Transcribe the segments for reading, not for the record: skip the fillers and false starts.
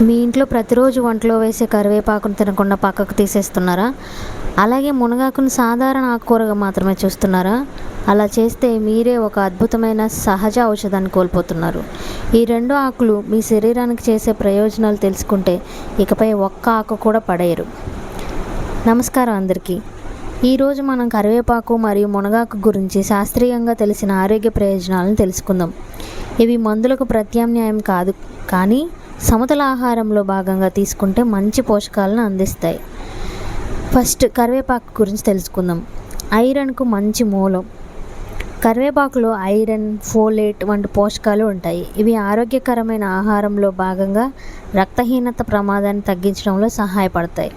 మీ ఇంట్లో ప్రతిరోజు వంటలో వేసే కరివేపాకును తినకుండా పక్కకు తీసేస్తున్నారా? అలాగే మునగాకును సాధారణ ఆకుకూరగా మాత్రమే చూస్తున్నారా? అలా చేస్తే మీరే ఒక అద్భుతమైన సహజ ఔషధాన్ని కోల్పోతున్నారు. ఈ రెండు ఆకులు మీ శరీరానికి చేసే ప్రయోజనాలు తెలుసుకుంటే ఇకపై ఒక్క ఆకు కూడా పడేయరు. నమస్కారం అందరికీ. ఈరోజు మనం కరివేపాకు మరియు మునగాకు గురించి శాస్త్రీయంగా తెలిసిన ఆరోగ్య ప్రయోజనాలను తెలుసుకుందాం. ఇవి మందులకు ప్రత్యామ్నాయం కాదు, కానీ సమతుల ఆహారంలో భాగంగా తీసుకుంటే మంచి పోషకాలను అందిస్తాయి. ఫస్ట్ కరివేపాకు గురించి తెలుసుకుందాం. ఐరన్కు మంచి మూలం. కరివేపాకులో ఐరన్, ఫోలేట్ వంటి పోషకాలు ఉంటాయి. ఇవి ఆరోగ్యకరమైన ఆహారంలో భాగంగా రక్తహీనత ప్రమాదాన్ని తగ్గించడంలో సహాయపడతాయి.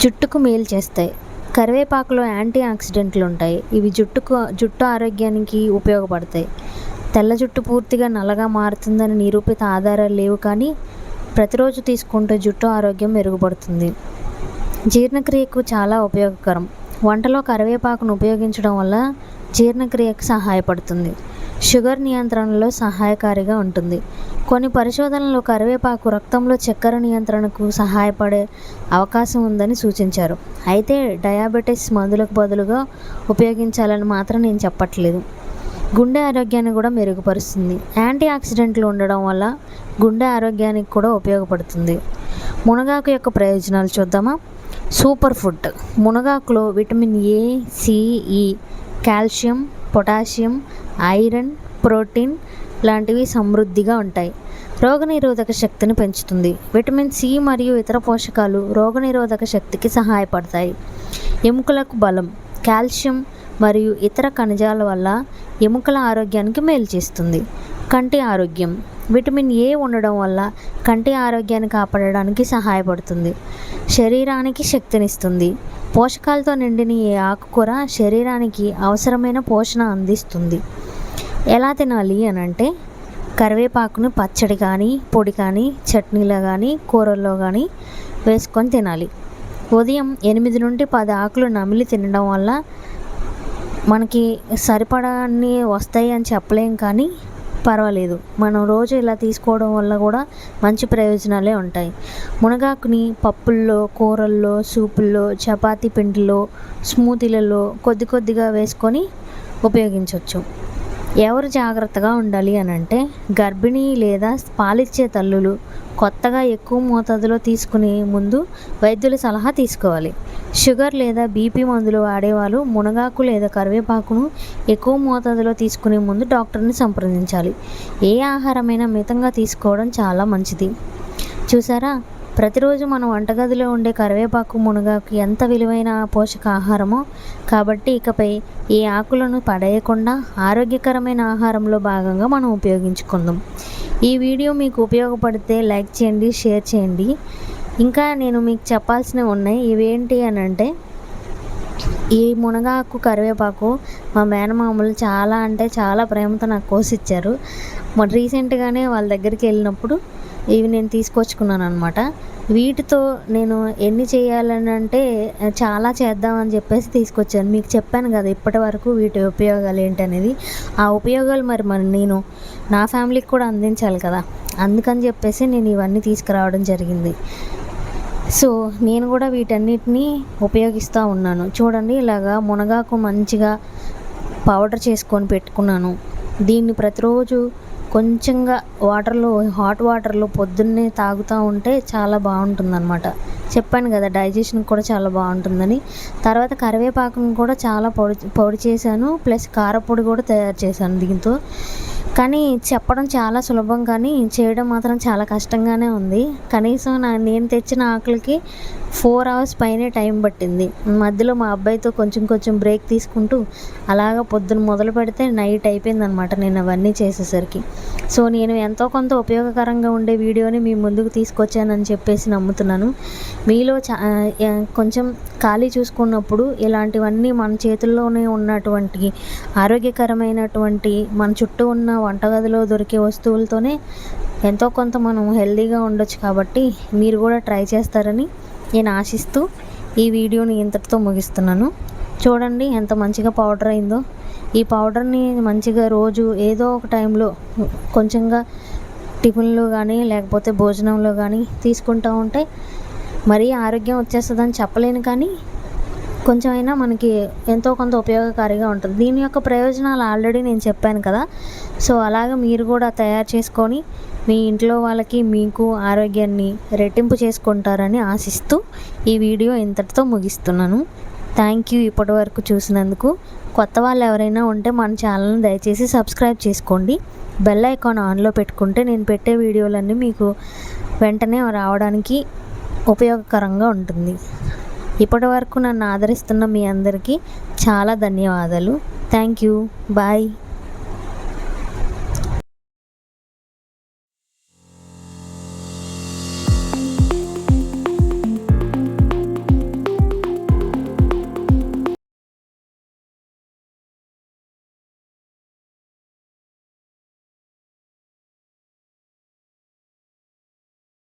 జుట్టుకు మేలు చేస్తాయి. కరివేపాకులో యాంటీ ఆక్సిడెంట్లు ఉంటాయి. ఇవి జుట్టు ఆరోగ్యానికి ఉపయోగపడతాయి. తెల్ల జుట్టు పూర్తిగా నల్లగా మారుతుందని నిరూపిత ఆధారాలు లేవు, కానీ ప్రతిరోజు తీసుకుంటే జుట్టు ఆరోగ్యం మెరుగుపడుతుంది. జీర్ణక్రియకు చాలా ఉపయోగకరం. వంటలో కరివేపాకును ఉపయోగించడం వల్ల జీర్ణక్రియకు సహాయపడుతుంది. షుగర్ నియంత్రణలో సహాయకారిగా ఉంటుంది. కొన్ని పరిశోధనల్లో కరివేపాకు రక్తంలో చక్కెర నియంత్రణకు సహాయపడే అవకాశం ఉందని సూచించారు. అయితే డయాబెటీస్ మందులకు బదులుగా ఉపయోగించాలని మాత్రం నేను చెప్పట్లేదు. గుండె ఆరోగ్యాన్ని కూడా మెరుగుపరుస్తుంది. యాంటీ ఆక్సిడెంట్లు ఉండడం వల్ల గుండె ఆరోగ్యానికి కూడా ఉపయోగపడుతుంది. మునగాకు యొక్క ప్రయోజనాలు చూద్దామా? Super food. మునగాకులో vitamin A, C, E, calcium, potassium, iron, protein లాంటివి సమృద్ధిగా ఉంటాయి. రోగనిరోధక శక్తిని పెంచుతుంది. విటమిన్ సి మరియు ఇతర పోషకాలు రోగనిరోధక శక్తికి సహాయపడతాయి. ఎముకలకు బలం. కాల్షియం మరియు ఇతర ఖనిజాల వల్ల ఎముకల ఆరోగ్యానికి మేలు చేస్తుంది. కంటి ఆరోగ్యం. విటమిన్ ఏ ఉండడం వల్ల కంటి ఆరోగ్యాన్ని కాపాడడానికి సహాయపడుతుంది. శరీరానికి శక్తినిస్తుంది. పోషకాలతో నిండిన ఈ ఆకుకూర శరీరానికి అవసరమైన పోషణ అందిస్తుంది. ఎలా తినాలి అనంటే, కరివేపాకును పచ్చడి కానీ, పొడి కానీ, చట్నీలో కానీ, కూరల్లో కానీ వేసుకొని తినాలి. ఉదయం 8 నుండి 10 ఆకులు నమిలి తినడం వల్ల మనకి సరిపడాన్ని వస్తాయి అని చెప్పలేం, కానీ పర్వాలేదు. మనం రోజు ఇలా తీసుకోవడం వల్ల కూడా మంచి ప్రయోజనాలే ఉంటాయి. మునగాకుని పప్పుల్లో, కూరల్లో, సూపుల్లో, చపాతీ పిండిలో, స్మూతీలలో కొద్ది కొద్దిగా వేసుకొని ఉపయోగించవచ్చు. ఎవరు జాగ్రత్తగా ఉండాలి అనంటే, గర్భిణీ లేదా పాలిచ్చే తల్లులు కొత్తగా ఎక్కువ మోతాదులో తీసుకునే ముందు వైద్యుల సలహా తీసుకోవాలి. షుగర్ లేదా బీపీ మందులు వాడేవాళ్ళు మునగాకు లేదా కరివేపాకును ఎక్కువ మోతాదులో తీసుకునే ముందు డాక్టర్ని సంప్రదించాలి. ఏ ఆహారమైనా మితంగా తీసుకోవడం చాలా మంచిది. చూసారా, ప్రతిరోజు మన వంటగదిలో ఉండే కరివేపాకు, మునగాకు ఎంత విలువైన పోషక ఆహారమో. కాబట్టి ఇకపై ఈ ఆకులను పడేయకుండా ఆరోగ్యకరమైన ఆహారంలో భాగంగా మనం ఉపయోగించుకుందాం. ఈ వీడియో మీకు ఉపయోగపడితే లైక్ చేయండి, షేర్ చేయండి. ఇంకా నేను మీకు చెప్పాల్సినవి ఉన్నాయి. ఇవేంటి అని అంటే, ఈ మునగాకు, కరివేపాకు మా మేనమామలు చాలా అంటే చాలా ప్రేమతో నాకు కోసిచ్చారు. రీసెంట్గానే వాళ్ళ దగ్గరికి వెళ్ళినప్పుడు ఇవి నేను తీసుకొచ్చుకున్నాను అనమాట. వీటితో నేను ఎన్ని చేయాలని అంటే చాలా చేద్దామని చెప్పేసి తీసుకొచ్చాను. మీకు చెప్పాను కదా ఇప్పటి వరకు వీటి ఉపయోగాలు ఏంటనేది. ఆ ఉపయోగాలు మరి నేను నా ఫ్యామిలీకి కూడా అందించాలి కదా, అందుకని చెప్పేసి నేను ఇవన్నీ తీసుకురావడం జరిగింది. సో నేను కూడా వీటన్నిటిని ఉపయోగిస్తూ ఉన్నాను. చూడండి, ఇలాగా మునగాకు మంచిగా పౌడర్ చేసుకొని పెట్టుకున్నాను. దీన్ని ప్రతిరోజు కొంచెంగా హాట్ వాటర్లో పొద్దున్నే తాగుతూ ఉంటే చాలా బాగుంటుందన్నమాట. చెప్పాను కదా డైజెషన్ కూడా చాలా బాగుంటుందని. తర్వాత కరివేపాకును కూడా చాలా పొడి చేశాను, ప్లస్ కారపొడి కూడా తయారు చేశాను దీంతో. కానీ చెప్పడం చాలా సులభం, కానీ చేయడం మాత్రం చాలా కష్టంగానే ఉంది. కనీసం నేను తెచ్చిన ఆకులకి 4 hours పైనే టైం పట్టింది. మధ్యలో మా అబ్బాయితో కొంచెం బ్రేక్ తీసుకుంటూ అలాగ పొద్దున మొదలు పెడితే నైట్ అయిపోయింది అనమాట నేను అవన్నీ చేసేసరికి. సో నేను ఎంతో కొంత ఉపయోగకరంగా ఉండే వీడియోని మీ ముందుకు తీసుకొచ్చానని చెప్పేసి నమ్ముతున్నాను. మీలో కొంచెం ఖాళీ చూసుకున్నప్పుడు ఇలాంటివన్నీ మన చేతుల్లోనే ఉన్నటువంటి ఆరోగ్యకరమైనటువంటి మన చుట్టూ ఉన్న వంటగదిలో దొరికే వస్తువులతోనే ఎంతో కొంత మనం హెల్తీగా ఉండొచ్చు. కాబట్టి మీరు కూడా ట్రై చేస్తారని నేను ఆశిస్తూ ఈ వీడియోని ఇంతటితో ముగిస్తున్నాను. చూడండి ఎంత మంచిగా పౌడర్ అయిందో. ఈ పౌడర్ని మంచిగా రోజు ఏదో ఒక టైంలో కొంచెంగా టిఫిన్లో కానీ లేకపోతే భోజనంలో కానీ తీసుకుంటూ ఉంటే మరీ ఆరోగ్యం వచ్చేస్తుందని చెప్పలేను, కానీ కొంచెం అయినా మనకి ఎంతో కొంత ఉపయోగకారిగా ఉంటుంది. దీని యొక్క ప్రయోజనాలు ఆల్రెడీ నేను చెప్పాను కదా. సో అలాగే మీరు కూడా తయారు చేసుకొని మీ ఇంట్లో వాళ్ళకి మీకు ఆరోగ్యాన్ని రెట్టింపు చేసుకుంటారని ఆశిస్తూ ఈ వీడియో ఇంతటితో ముగిస్తున్నాను. థ్యాంక్ యూ ఇప్పటి వరకు చూసినందుకు. కొత్త వాళ్ళు ఎవరైనా ఉంటే మన ఛానల్ని దయచేసి సబ్స్క్రైబ్ చేసుకోండి. బెల్ ఐకాన్ ఆన్లో పెట్టుకుంటే నేను పెట్టే వీడియోలన్నీ మీకు వెంటనే రావడానికి ఉపయోగకరంగా ఉంటుంది. ఇప్పటి వరకు నన్ను ఆదరిస్తున్న మీ అందరికీ చాలా ధన్యవాదాలు. Thank you. బాయ్.